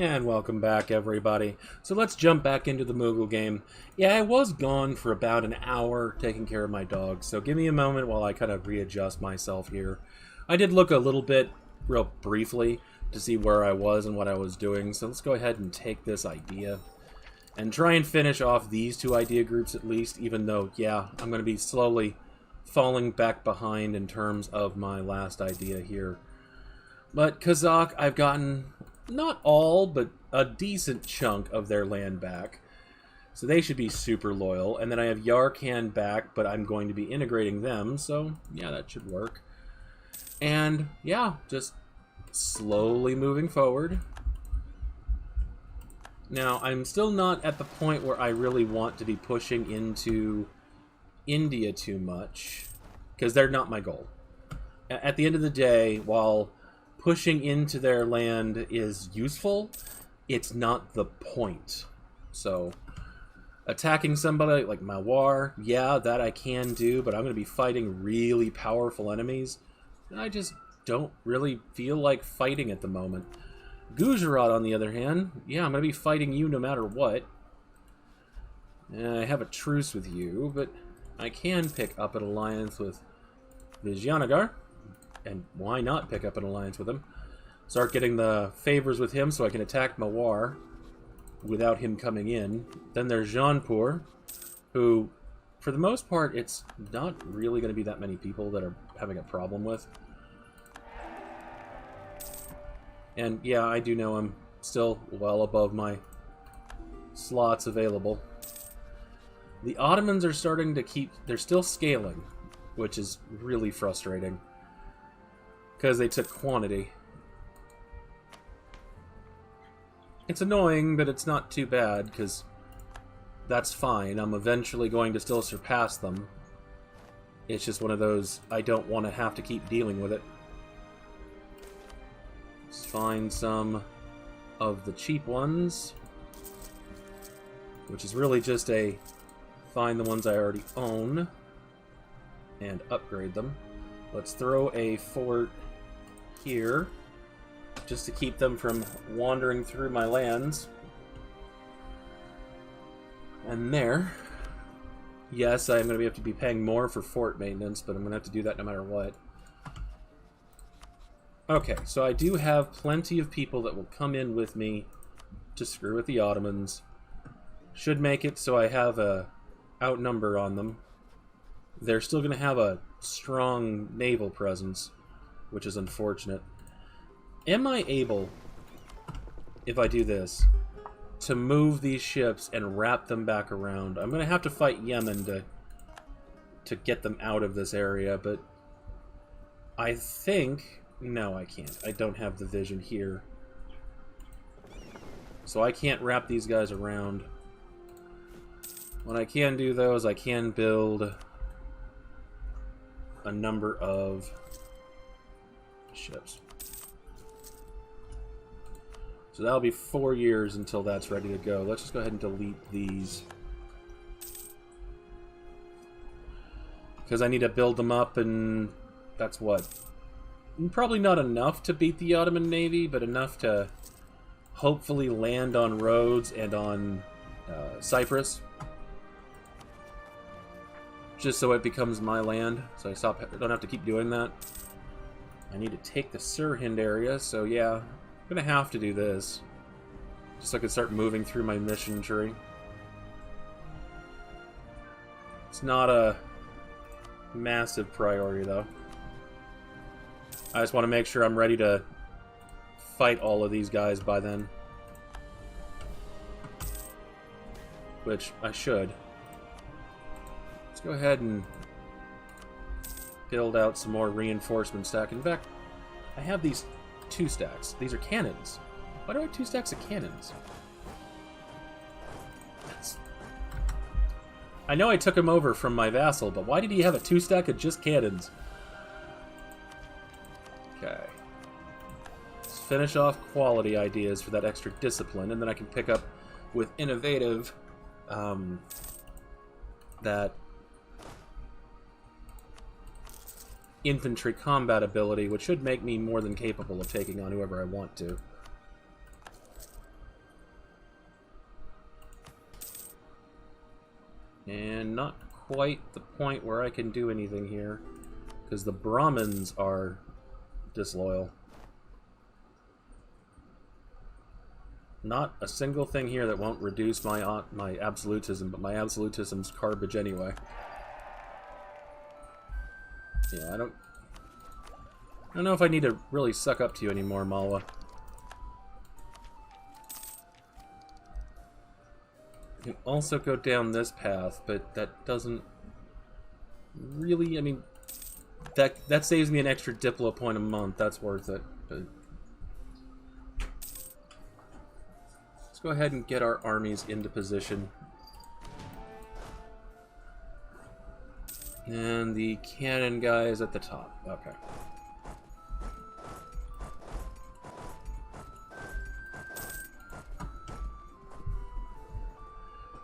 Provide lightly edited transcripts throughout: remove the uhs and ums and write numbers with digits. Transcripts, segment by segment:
And welcome back, everybody. So let's jump back into the Mughal game. Yeah, I was gone for about an hour taking care of my dog, so give me a moment while I kind of readjust myself here. I did look a little bit, real briefly, to see where I was and what I was doing, so let's go ahead and take this idea and try and finish off these two idea groups at least, even though, yeah, I'm going to be slowly falling back behind in terms of my last idea here. But Kazakh, I've gotten not all, but a decent chunk of their land back. So they should be super loyal. And then I have Yarkand back, but I'm going to be integrating them, so yeah, that should work. And yeah, just slowly moving forward. Now, I'm still not at the point where I really want to be pushing into India too much, because they're not my goal. At the end of the day, while pushing into their land is useful, it's not the point. So, attacking somebody like Mawar, yeah, that I can do, but I'm going to be fighting really powerful enemies, and I just don't really feel like fighting at the moment. Gujarat, on the other hand, yeah, I'm going to be fighting you no matter what. I have a truce with you, but I can pick up an alliance with Vijayanagar. And why not pick up an alliance with him? Start getting the favors with him so I can attack Mawar without him coming in. Then there's Jaunpur, who, for the most part, it's not really going to be that many people that are having a problem with. And yeah, I do know I'm still well above my slots available. The Ottomans are starting to they're still scaling, which is really frustrating, because they took quantity. It's annoying, but it's not too bad, because that's fine. I'm eventually going to still surpass them. It's just one of those, I don't want to have to keep dealing with it. Let's find some of the cheap ones, which is really just a find the ones I already own and upgrade them. Let's throw a fort here, just to keep them from wandering through my lands. And there. Yes, I'm going to have to be paying more for fort maintenance, but I'm going to have to do that no matter what. Okay, so I do have plenty of people that will come in with me to screw with the Ottomans. Should make it so I have a outnumber on them. They're still going to have a strong naval presence, which is unfortunate. Am I able, if I do this, to move these ships and wrap them back around? I'm going to have to fight Yemen to get them out of this area, but I think... No, I can't. I don't have the vision here. So I can't wrap these guys around. What I can do, though, is I can build a number of ships. So that'll be 4 years until that's ready to go. Let's just go ahead and delete these, because I need to build them up, and that's what? Probably not enough to beat the Ottoman Navy, but enough to hopefully land on Rhodes and on Cyprus. Just so it becomes my land, so I don't have to keep doing that. I need to take the Sirhind area, so yeah, I'm gonna have to do this, just so I can start moving through my mission tree. It's not a massive priority, though. I just want to make sure I'm ready to fight all of these guys by then. Which I should. Let's go ahead and build out some more reinforcement stack. In fact, I have these 2 stacks. These are cannons. Why do I have 2 stacks of cannons? I know I took him over from my vassal, but why did he have a 2 stack of just cannons? Okay. Let's finish off quality ideas for that extra discipline, and then I can pick up with innovative that infantry combat ability, which should make me more than capable of taking on whoever I want to. And not quite the point where I can do anything here, because the Brahmins are disloyal. Not a single thing here that won't reduce my absolutism, but my absolutism's garbage anyway. Yeah, I don't know if I need to really suck up to you anymore, Malwa. You can also go down this path, but that doesn't really, I mean, that saves me an extra Diplo point a month. That's worth it. But let's go ahead and get our armies into position. And the cannon guy is at the top. Okay.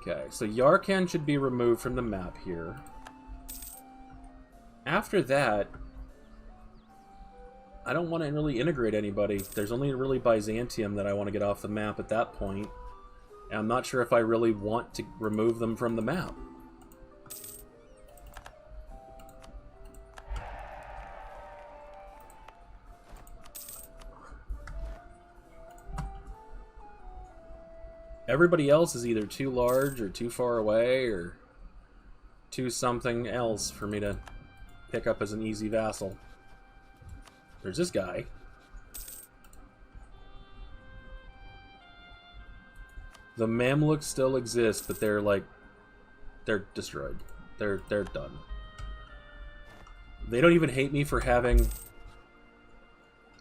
Okay, so Yarkand should be removed from the map here. After that, I don't want to really integrate anybody. There's only really Byzantium that I want to get off the map at that point. And I'm not sure if I really want to remove them from the map. Everybody else is either too large or too far away or too something else for me to pick up as an easy vassal. There's this guy. The Mamluks still exist, but they're destroyed. They're done. They don't even hate me for having...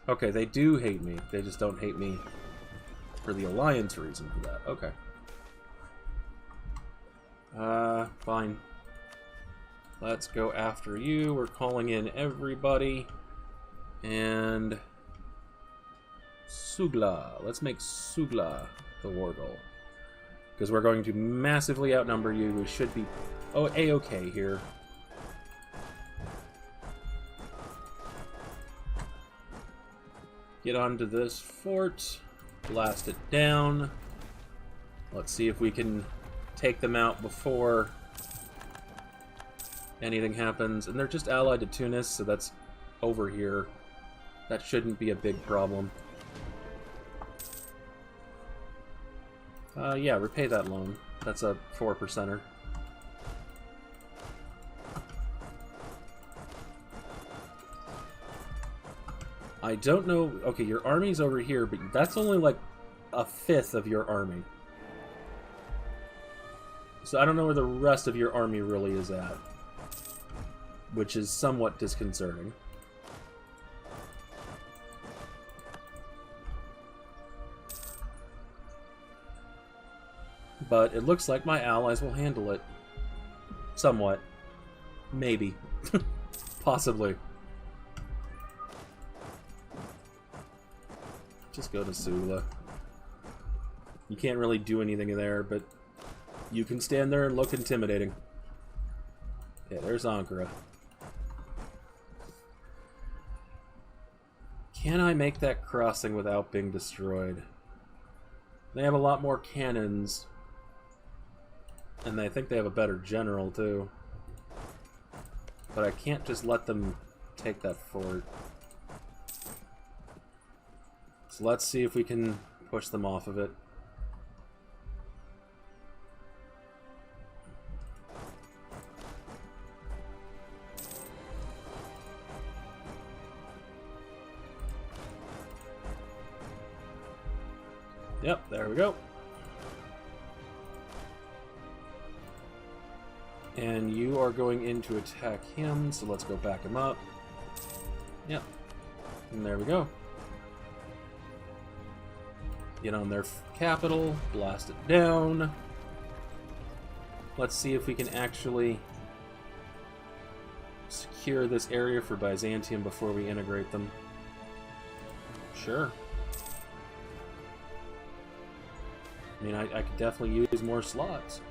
Okay, they do hate me. They just don't hate me for the alliance reason for that. Okay. Fine. Let's go after you. We're calling in everybody. And... Sugla. Let's make Sugla the war goal. Because we're going to massively outnumber you. We should be... Oh, A-okay here. Get onto this fort. Blast it down. Let's see if we can take them out before anything happens. And they're just allied to Tunis, so that's over here. That shouldn't be a big problem. Yeah, repay that loan. That's a 4%er. I don't know... Okay, your army's over here, but that's only like a fifth of your army. So I don't know where the rest of your army really is at. Which is somewhat disconcerting. But it looks like my allies will handle it. Somewhat. Maybe. Possibly. Just go to Sula. You can't really do anything there, but you can stand there and look intimidating. Yeah, there's Ankara. Can I make that crossing without being destroyed? They have a lot more cannons. And I think they have a better general, too. But I can't just let them take that fort. So let's see if we can push them off of it. Yep, there we go. And you are going in to attack him, so let's go back him up. Yep. And there we go. Get on their capital, blast it down. Let's see if we can actually secure this area for Byzantium before we integrate them. Sure. I mean, I could definitely use more slots.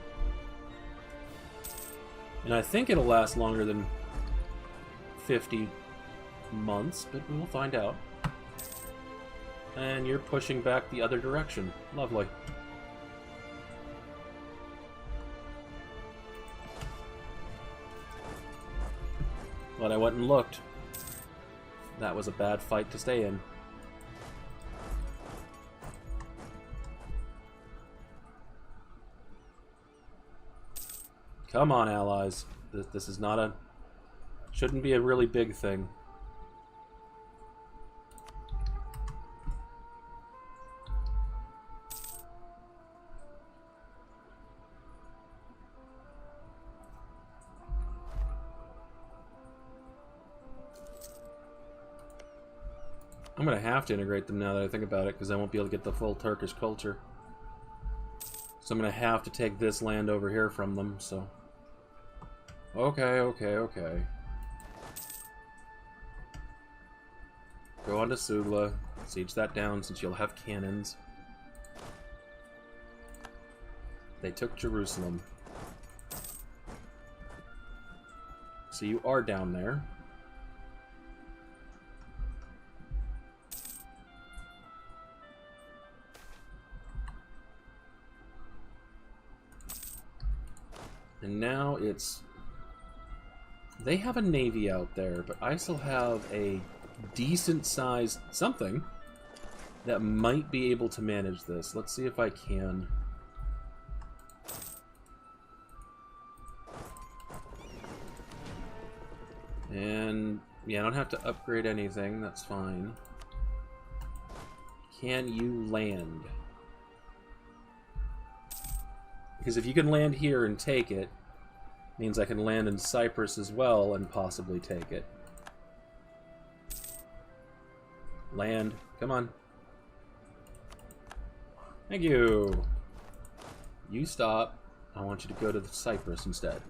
And I think it'll last longer than 50 months, but we'll find out. And you're pushing back the other direction. Lovely. But I went and looked. That was a bad fight to stay in. Come on, allies. This is not a... Shouldn't be a really big thing. I'm going to have to integrate them now that I think about it, because I won't be able to get the full Turkish culture. So I'm going to have to take this land over here from them, so... Okay. Go on to Sugla. Siege that down, since you'll have cannons. They took Jerusalem. So you are down there. And now it's... They have a navy out there, but I still have a decent-sized something that might be able to manage this. Let's see if I can. And, yeah, I don't have to upgrade anything. That's fine. Can you land? Because if you can land here and take it, means I can land in Cyprus as well and possibly take it. Land. Come on. Thank you. You stop. I want you to go to Cyprus instead.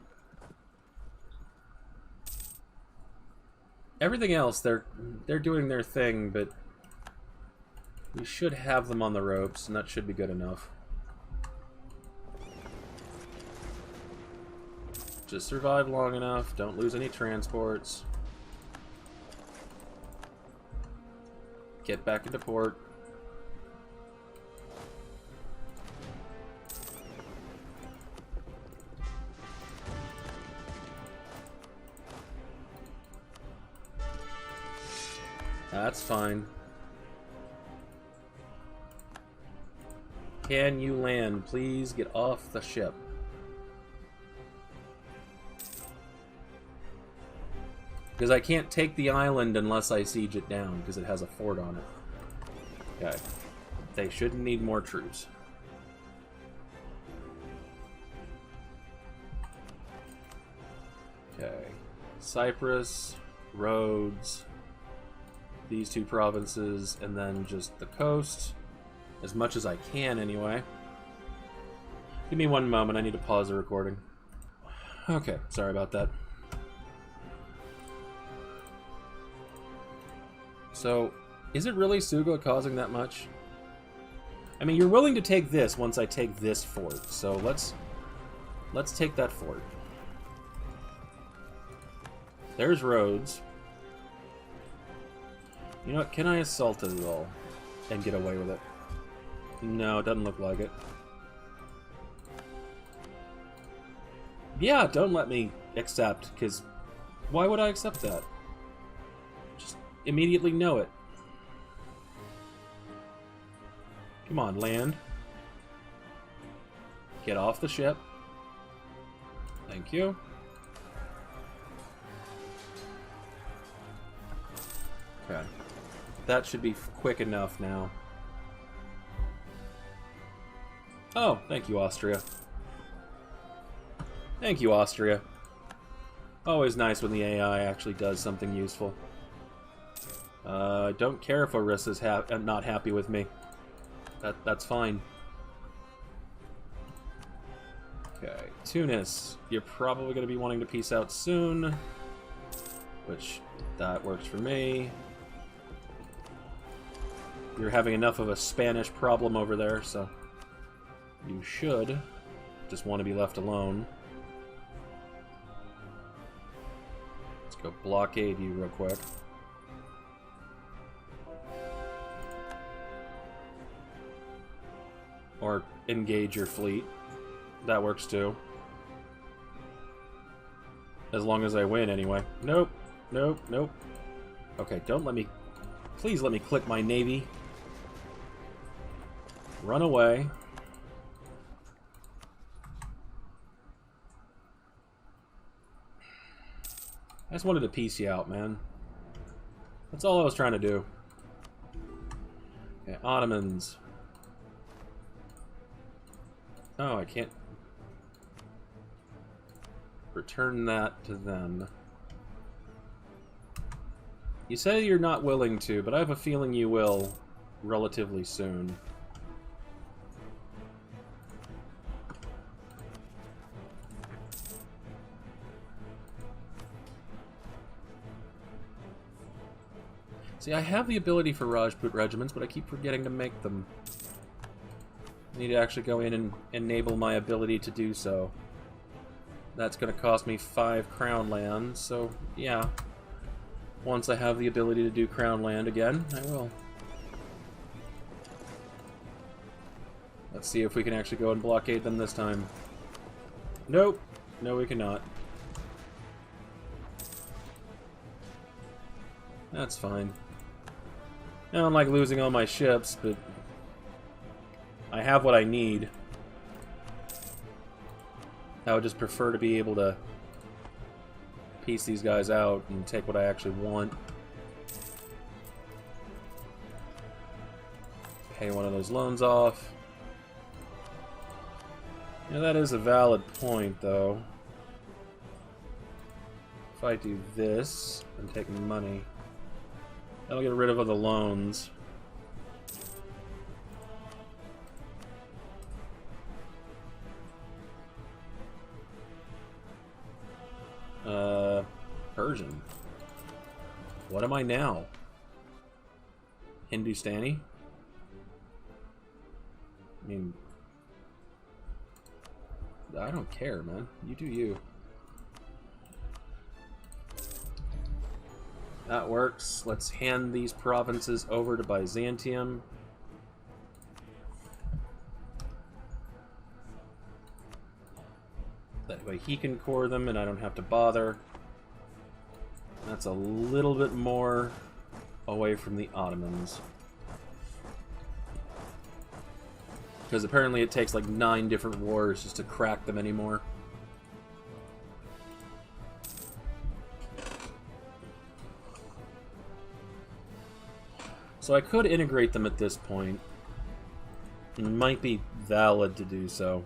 Everything else, they're doing their thing, but we should have them on the ropes, and that should be good enough. Just survive long enough. Don't lose any transports. Get back into port. That's fine. Can you land? Please get off the ship. Because I can't take the island unless I siege it down, because it has a fort on it. Okay. They shouldn't need more troops. Okay. Cyprus, Rhodes, these two provinces, and then just the coast. As much as I can, anyway. Give me one moment, I need to pause the recording. Okay, sorry about that. So, is it really Sugla causing that much? I mean, you're willing to take this once I take this fort, so let's take that fort. There's Rhodes. You know what, can I assault it at all and get away with it? No, it doesn't look like it. Yeah, don't let me accept, because why would I accept that? Just immediately know it. Come on, land. Get off the ship. Thank you. Okay. That should be quick enough now. Oh, thank you, Austria. Thank you, Austria. Always nice when the AI actually does something useful. Don't care if Orissa's not happy with me. That's fine. Okay, Tunis. You're probably going to be wanting to peace out soon. Which, that works for me. You're having enough of a Spanish problem over there, so you should just want to be left alone. Let's go blockade you real quick. Or engage your fleet. That works too. As long as I win, anyway. Nope. nope, nope. Okay, don't let me... Please let me click my navy. Run away. I just wanted to piece you out, man. That's all I was trying to do. Okay, Ottomans. Oh, I can't... Return that to them. You say you're not willing to, but I have a feeling you will relatively soon. See, I have the ability for Rajput regiments, but I keep forgetting to make them. I need to actually go in and enable my ability to do so. That's going to cost me 5 crown lands, so yeah. Once I have the ability to do crown land again, I will. Let's see if we can actually go and blockade them this time. Nope. No, we cannot. That's fine. I don't like losing all my ships, but I have what I need. I would just prefer to be able to piece these guys out and take what I actually want. Pay one of those loans off. Yeah, that is a valid point, though. If I do this and take money, that'll get rid of the loans. Persian. What am I now? Hindustani? I mean, I don't care, man. You do you. That works. Let's hand these provinces over to Byzantium. That way he can core them and I don't have to bother. That's a little bit more away from the Ottomans. Because apparently it takes like 9 different wars just to crack them anymore. So I could integrate them at this point. It might be valid to do so.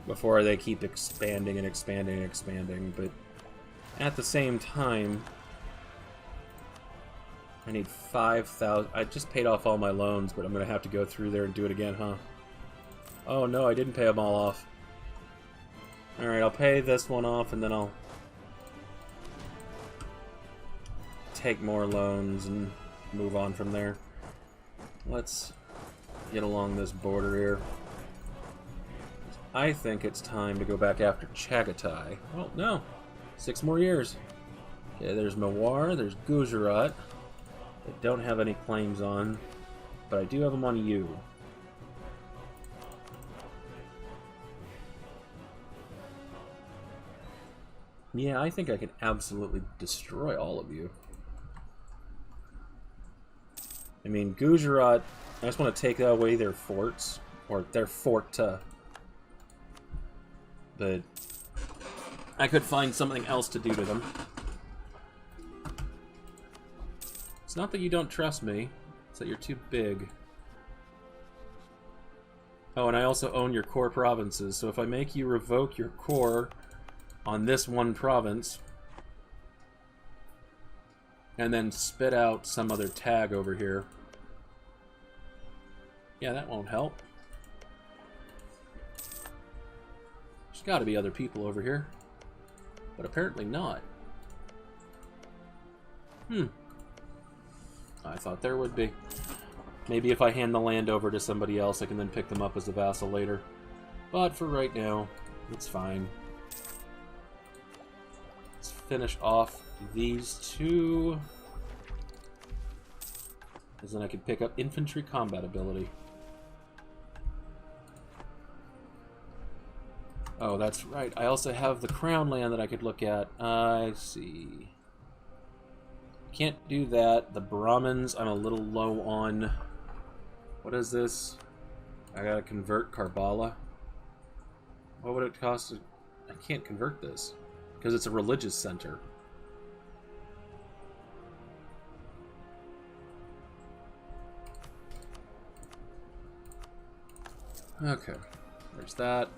Before they keep expanding and expanding and expanding, but at the same time, I need 5,000. I just paid off all my loans, but I'm going to have to go through there and do it again, huh? Oh no, I didn't pay them all off. Alright, I'll pay this one off and then I'll take more loans and move on from there. Let's get along this border here. I think it's time to go back after Chagatai. Oh, no. 6 more years. Okay, there's Mewar, there's Gujarat. I don't have any claims on, but I do have them on you. Yeah, I think I can absolutely destroy all of you. I mean, Gujarat, I just want to take away their forts, or their fort, but I could find something else to do to them. It's not that you don't trust me, it's that you're too big. Oh, and I also own your core provinces, so if I make you revoke your core on this one province, and then spit out some other tag over here, yeah, that won't help. There's got to be other people over here. But apparently not. I thought there would be. Maybe if I hand the land over to somebody else, I can then pick them up as a vassal later. But for right now, it's fine. Let's finish off these 2. Because then I can pick up infantry combat ability. Oh, that's right. I also have the crown land that I could look at. I see. can't do that. The Brahmins, I'm a little low on. What is this? I gotta convert Karbala. What would it cost? I can't convert this because it's a religious center. Okay, there's that.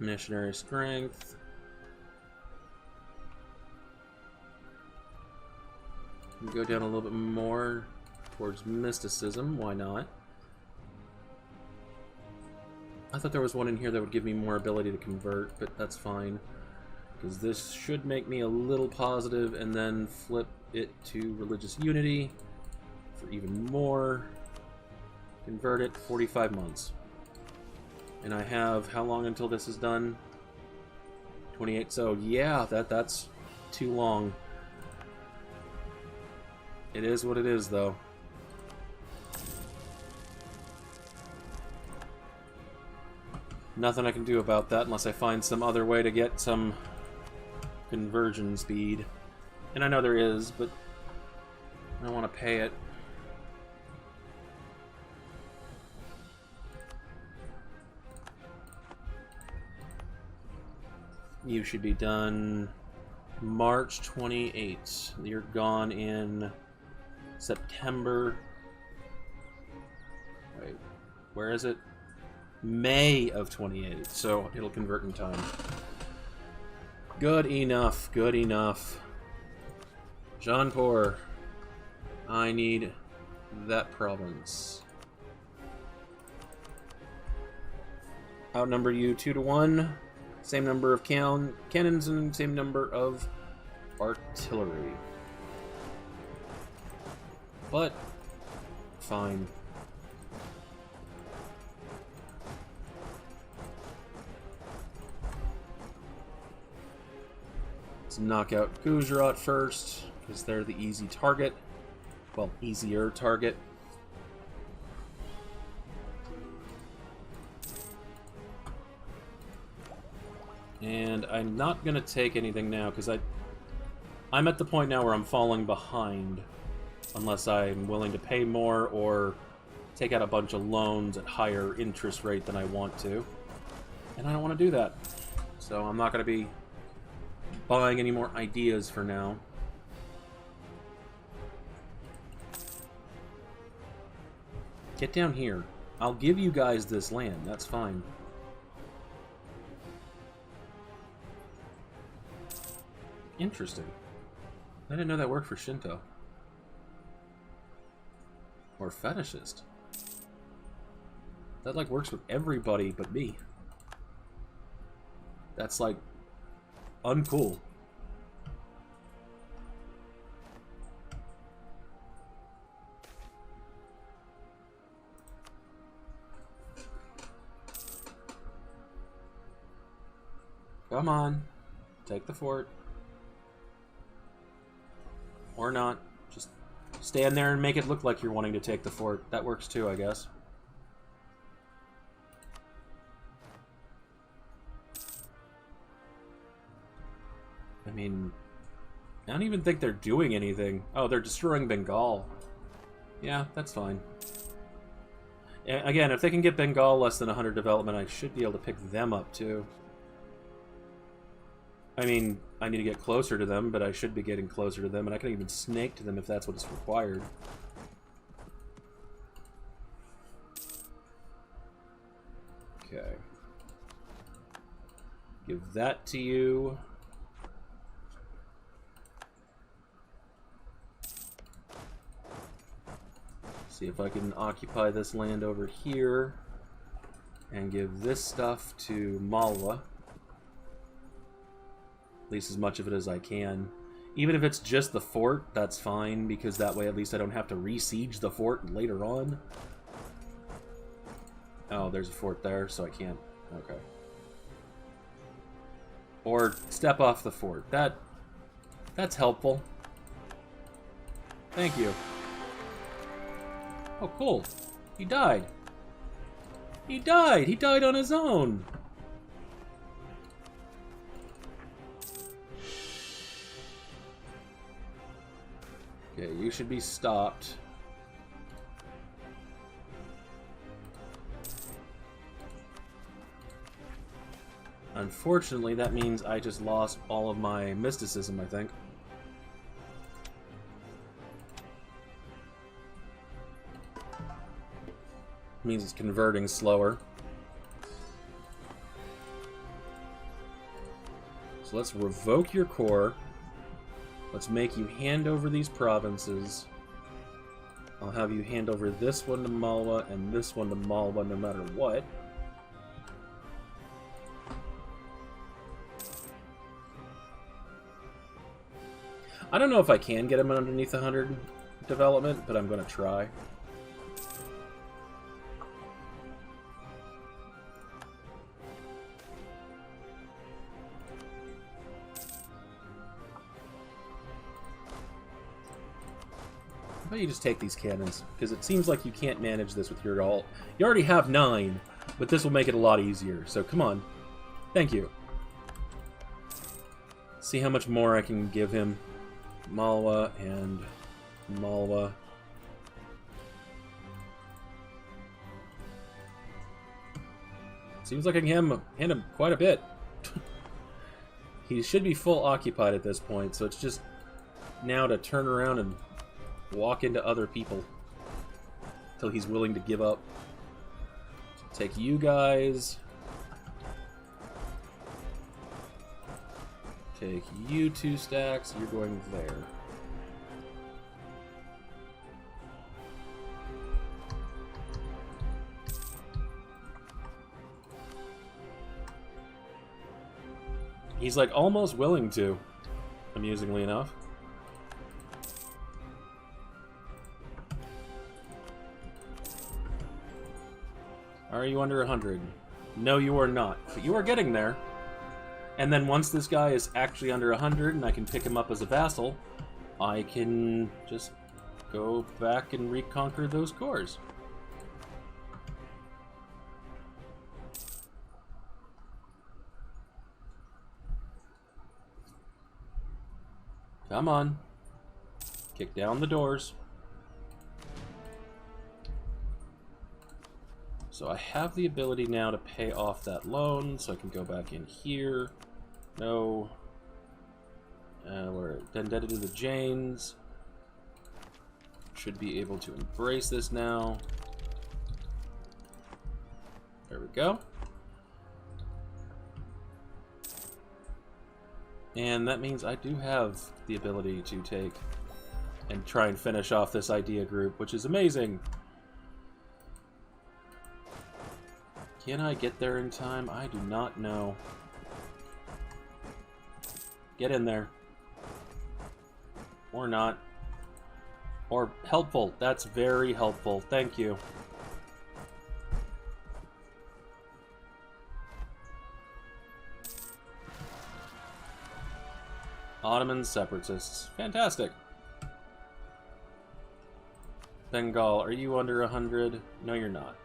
Missionary strength. Go down a little bit more towards mysticism. Why not? I thought there was one in here that would give me more ability to convert, but that's fine. Because this should make me a little positive, and then flip it to religious unity for even more. Convert it, 45 months. And I have how long until this is done? 28. So yeah, that's too long. It is what it is, though. Nothing I can do about that unless I find some other way to get some conversion speed. And I know there is, but I don't want to pay it. You should be done March 28th. You're gone in September. Wait, where is it? May of 28. So it'll convert in time. Good enough. Good enough. Jaunpur. I need that province. Outnumber you 2-to-1. Same number of cannons and same number of artillery. But, fine. Let's knock out Gujarat first, because they're the easy target. Well, easier target. And I'm not going to take anything now, because I'm at the point now where I'm falling behind. Unless I'm willing to pay more or take out a bunch of loans at higher interest rate than I want to. And I don't want to do that. So I'm not going to be buying any more ideas for now. Get down here. I'll give you guys this land. That's fine. Interesting. I didn't know that worked for Shinto. Or fetishist. That, like, works with everybody but me. That's, like, uncool. Come on. Take the fort. Or not. Just stand there and make it look like you're wanting to take the fort. That works too, I guess. I mean, I don't even think they're doing anything. Oh, they're destroying Bengal. Yeah, that's fine. Again, if they can get Bengal less than 100 development, I should be able to pick them up too. I mean, I need to get closer to them, but I should be getting closer to them, and I can even snake to them if that's what is required. Okay. Give that to you. See if I can occupy this land over here and give this stuff to Malwa. At least as much of it as I can. Even if it's just the fort, that's fine, because that way at least I don't have to re-siege the fort later on. Oh, there's a fort there, so I can't. Okay. Or step off the fort. That's helpful. Thank you. Oh, cool. He died. He died! He died on his own! Okay, you should be stopped. Unfortunately, that means I just lost all of my mysticism, I think. Means it's converting slower. So let's revoke your core. Let's make you hand over these provinces. I'll have you hand over this one to Malwa and this one to Malwa no matter what. I don't know if I can get him underneath 100 development, but I'm going to try. How about you just take these cannons? Because it seems like you can't manage this with your alt. You already have 9, but this will make it a lot easier. So come on. Thank you. See how much more I can give him. Malwa and Malwa. Seems like I can hand him quite a bit. He should be full occupied at this point, so it's just now to turn around and walk into other people until he's willing to give up. Take you guys. Take you 2 stacks. You're going there. He's like almost willing to, amusingly enough. Are you under 100? No, you are not. But you are getting there. And then once this guy is actually under 100 and I can pick him up as a vassal, I can just go back and reconquer those cores. Come on. Kick down the doors. So I have the ability now to pay off that loan, so I can go back in here. No. We're indebted to the Janes. Should be able to embrace this now. There we go. And that means I do have the ability to take and try and finish off this idea group, which is amazing. Can I get there in time? I do not know. Get in there. Or not. Or helpful. That's very helpful. Thank you. Ottoman separatists. Fantastic. Bengal, are you under 100? No, you're not.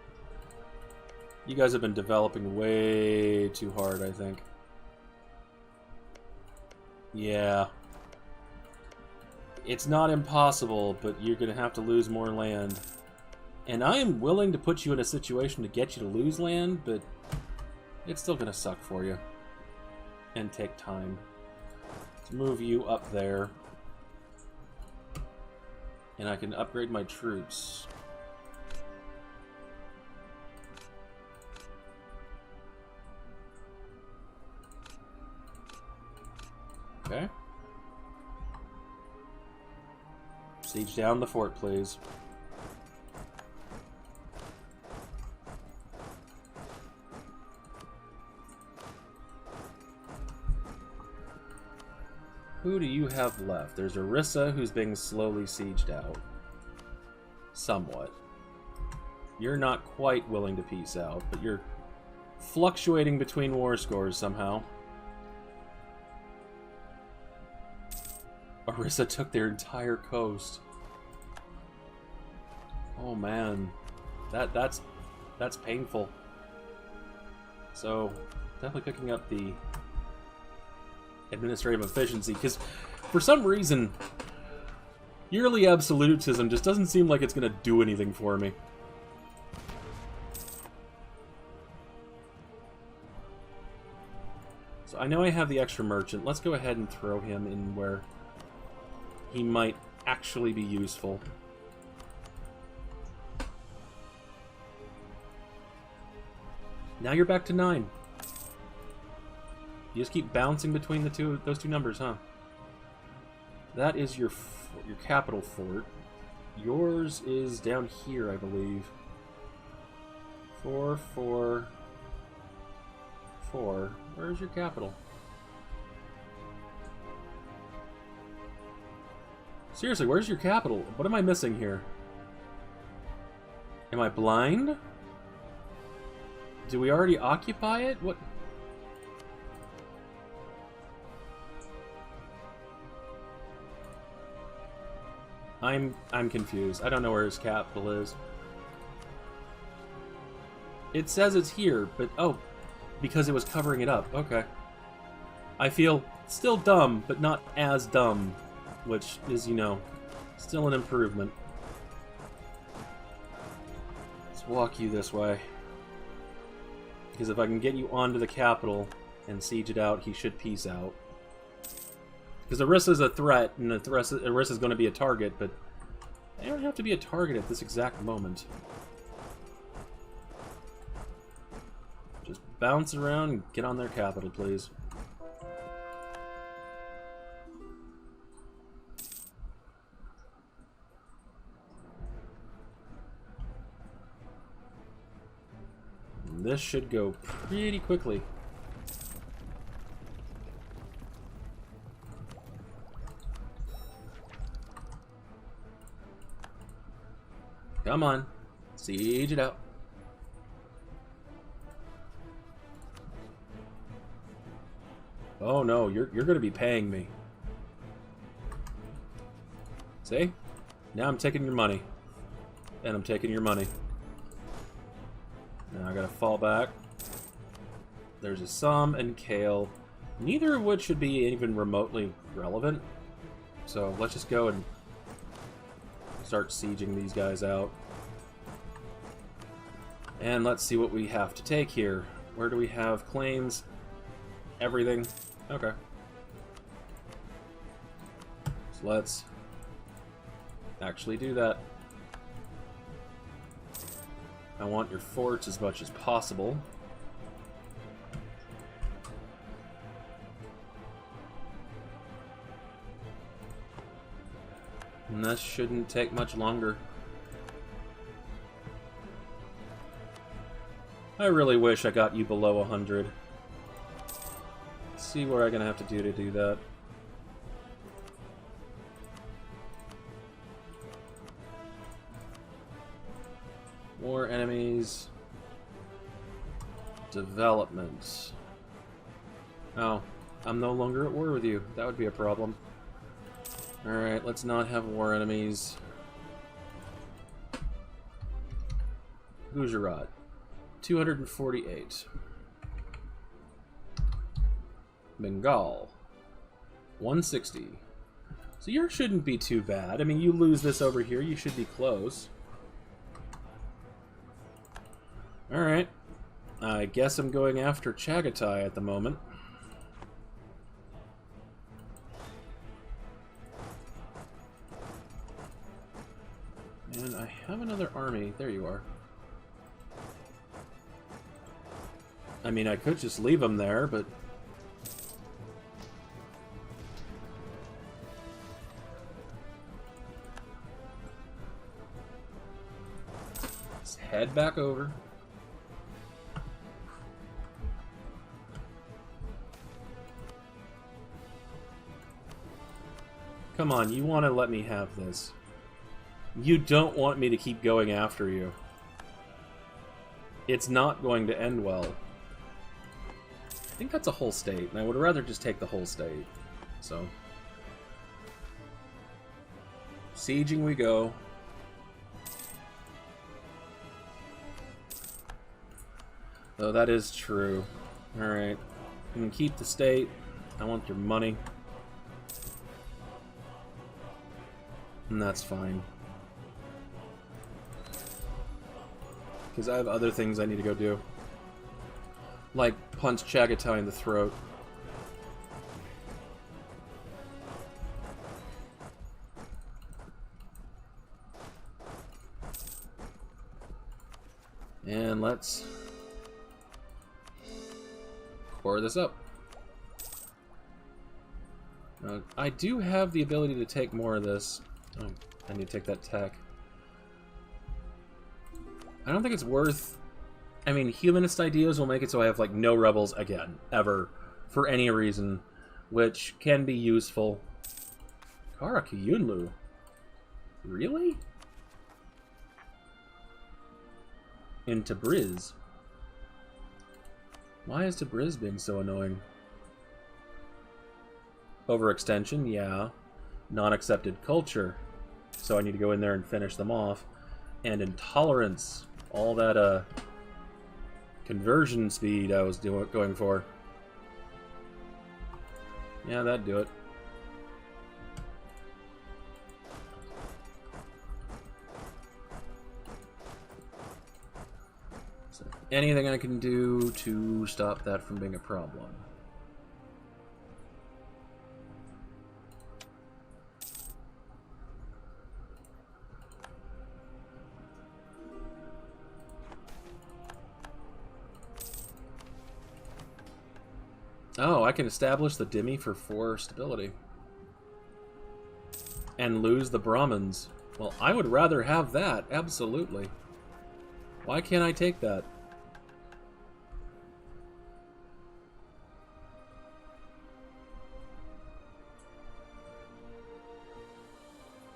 You guys have been developing way too hard, I think. Yeah. It's not impossible, but you're going to have to lose more land. And I am willing to put you in a situation to get you to lose land, but it's still going to suck for you. And take time. Let's move you up there. And I can upgrade my troops. Okay. Siege down the fort, please. Who do you have left? There's Orissa, who's being slowly sieged out. Somewhat. You're not quite willing to peace out, but you're fluctuating between war scores somehow. Orissa took their entire coast. Oh man. That's painful. So, definitely picking up the administrative efficiency, because for some reason, yearly absolutism just doesn't seem like it's going to do anything for me. So I know I have the extra merchant. Let's go ahead and throw him in where he might actually be useful. Now you're back to 9. You just keep bouncing between those two numbers, huh? That is your capital fort. Yours is down here, I believe. 4, 4, 4. Where's your capital? Seriously, where's your capital? What am I missing here? Am I blind? Do we already occupy it? What? I'm confused. I don't know where his capital is. It says it's here, but oh, because it was covering it up. Okay. I feel still dumb, but not as dumb, which is, you know, still an improvement. Let's walk you this way. Because if I can get you onto the capital and siege it out, he should peace out. Because Orissa's a threat, and Orissa's going to be a target, but they don't have to be a target at this exact moment. Just bounce around and get on their capital, please. And this should go pretty quickly. Come on. Siege it out. Oh no, you're going to be paying me. See? Now I'm taking your money. And I'm taking your money. Now I gotta fall back. There's a Sum and Kale. Neither of which should be even remotely relevant. So let's just go and start sieging these guys out. And let's see what we have to take here. Where do we have claims? Everything. Okay. So let's actually do that. I want your forts as much as possible. And this shouldn't take much longer. I really wish I got you below 100. Let's see what I'm gonna have to do that. War enemies. Development. Oh, I'm no longer at war with you. That would be a problem. Alright, let's not have war enemies. Gujarat. 248. Bengal. 160. So yours shouldn't be too bad. I mean, you lose this over here, you should be close. Alright. I guess I'm going after Chagatai at the moment. And I have another army. There you are. I mean, I could just leave them there, but... let's head back over. Come on, you want to let me have this. You don't want me to keep going after you. It's not going to end well. I think that's a whole state, and I would rather just take the whole state. So, sieging we go. Oh, that is true. Alright. You can keep the state. I want your money. And that's fine. Because I have other things I need to go do. Like punch Chagatai in the throat. And let's core this up. I do have the ability to take more of this. Oh, I need to take that tech. I don't think it's worth... I mean, humanist ideas will make it so I have, like, no rebels again, ever, for any reason, which can be useful. Karaki Yunlu? Really? In Tabriz? Why is Tabriz being so annoying? Overextension, yeah. Non-accepted culture. So I need to go in there and finish them off. And intolerance. All that, conversion speed I was going for. Yeah, that'd do it. So, anything I can do to stop that from being a problem. Oh, I can establish the Dhimmi for 4 stability. And lose the Brahmins. Well, I would rather have that, absolutely. Why can't I take that?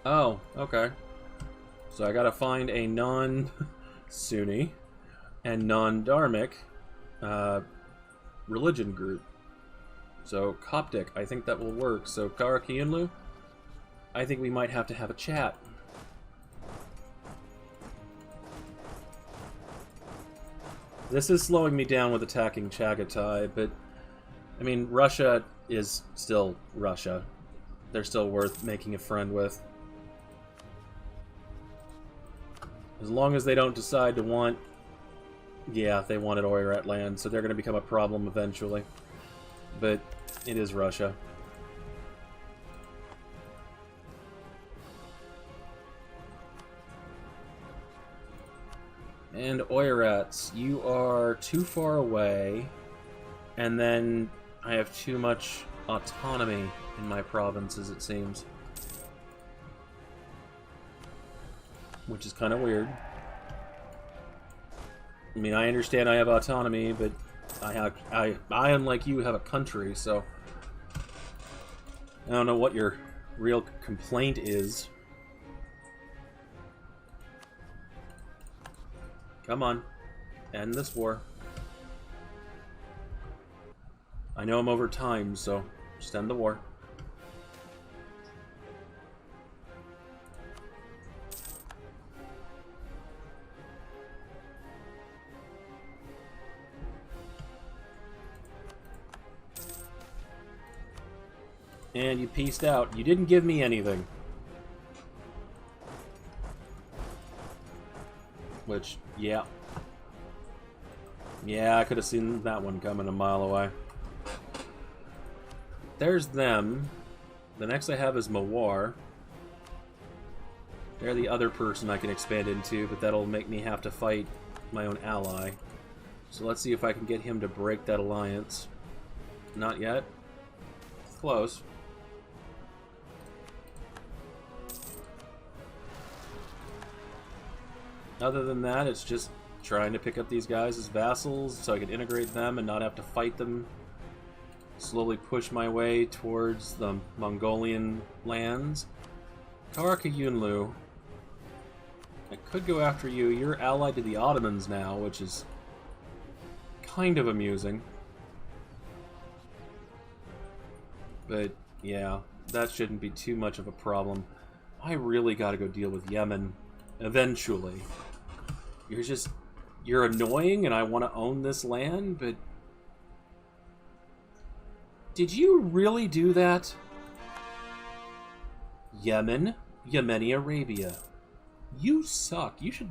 Oh, okay. So I gotta find a non-Sunni and non-Dharmic religion group. So, Coptic, I think that will work. So, Karaki Yunlu, I think we might have to have a chat. This is slowing me down with attacking Chagatai, but, I mean, Russia is still Russia. They're still worth making a friend with. As long as they don't decide to want... Yeah, they wanted Oirat land, so they're going to become a problem eventually. But it is Russia. And Oirats, you are too far away, and then I have too much autonomy in my provinces, it seems. Which is kind of weird. I mean, I understand I have autonomy, but I unlike you, have a country, so I don't know what your real complaint is. Come on, end this war. I know I'm over time, so just end the war. And you pieced out. You didn't give me anything. Which, yeah. Yeah, I could have seen that one coming a mile away. There's them. The next I have is Mawar. They're the other person I can expand into, but that'll make me have to fight my own ally. So let's see if I can get him to break that alliance. Not yet. Close. Other than that, it's just trying to pick up these guys as vassals so I can integrate them and not have to fight them. Slowly push my way towards the Mongolian lands. Karaka Yunlu. I could go after you. You're allied to the Ottomans now, which is kind of amusing. But, yeah, that shouldn't be too much of a problem. I really gotta go deal with Yemen. Eventually. You're annoying and I want to own this land, but... Did you really do that? Yemen, Yemeni Arabia. You suck. You should...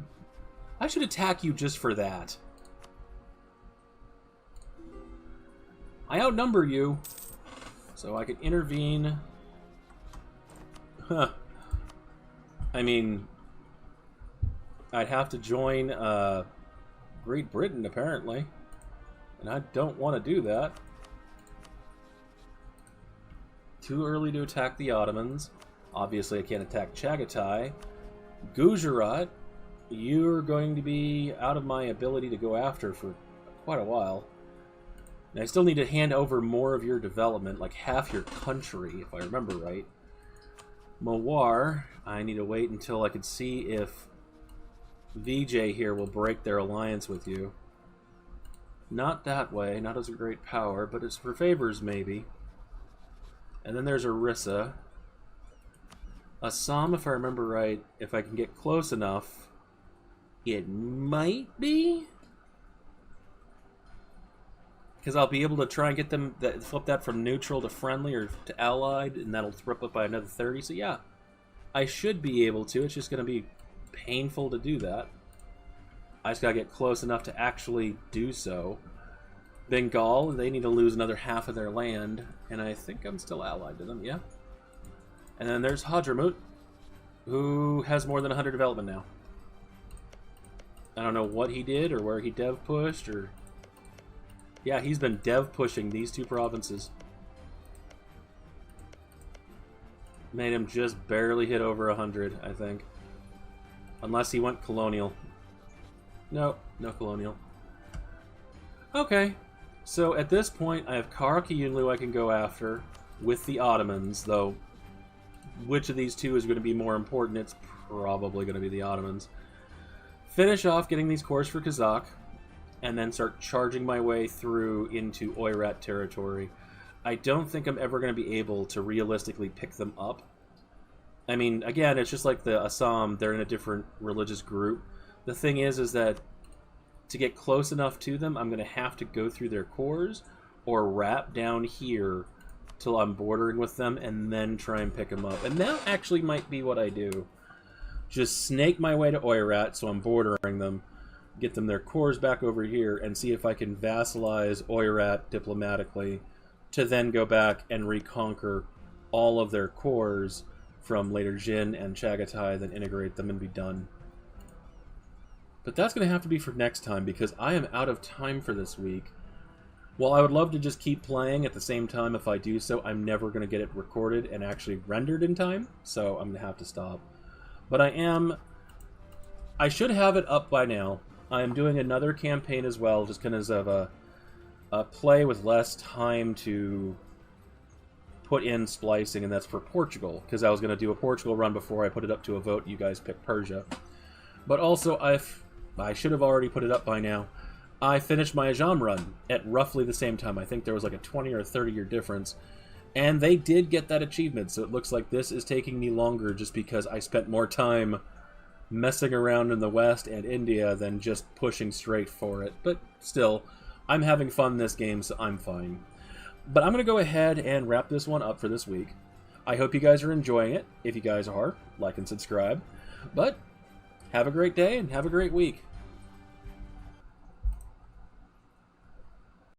I should attack you just for that. I outnumber you, so I could intervene. Huh. I mean, I'd have to join Great Britain, apparently. And I don't want to do that. Too early to attack the Ottomans. Obviously, I can't attack Chagatai. Gujarat, you're going to be out of my ability to go after for quite a while. And I still need to hand over more of your development, like half your country, if I remember right. Mawar, I need to wait until I can see if VJ here will break their alliance with you. Not that way, not as a great power, but it's for favors, maybe. And then there's Orissa. Assam, if I remember right, if I can get close enough, it might be? Because I'll be able to try and get them, flip that from neutral to friendly or to allied, and that'll rip up by another 30. So yeah, I should be able to. It's just going to be painful to do that. I just got to get close enough to actually do so. Bengal, they need to lose another half of their land, and I think I'm still allied to them, yeah. And then there's Hadramut, who has more than 100 development now. I don't know what he did or where he dev pushed or... Yeah, he's been dev pushing these two provinces. Made him just barely hit over 100, I think. Unless he went colonial. No, no colonial. Okay, so at this point I have Karakayunlu I can go after with the Ottomans, though which of these two is going to be more important? It's probably going to be the Ottomans. Finish off getting these cores for Kazakh, and then start charging my way through into Oirat territory. I don't think I'm ever going to be able to realistically pick them up. I mean, again, it's just like the Assam, they're in a different religious group. The thing is that to get close enough to them, I'm going to have to go through their cores or wrap down here till I'm bordering with them and then try and pick them up. And that actually might be what I do. Just snake my way to Oirat so I'm bordering them, get them their cores back over here, and see if I can vassalize Oirat diplomatically to then go back and reconquer all of their cores from later Jin and Chagatai, then integrate them and be done. But that's going to have to be for next time, because I am out of time for this week. While I would love to just keep playing at the same time, if I do so, I'm never going to get it recorded and actually rendered in time, so I'm going to have to stop. But I should have it up by now. I am doing another campaign as well, just kind of a play with less time to put in splicing, and that's for Portugal, because I was going to do a Portugal run before I put it up to a vote. You guys picked Persia. But also, I should have already put it up by now. I finished my Ajam run at roughly the same time. I think there was like a 20 or 30 year difference. And they did get that achievement, so it looks like this is taking me longer just because I spent more time messing around in the West and India than just pushing straight for it. But still, I'm having fun in this game, so I'm fine. But I'm going to go ahead and wrap this one up for this week. I hope you guys are enjoying it. If you guys are, like and subscribe. But have a great day and have a great week.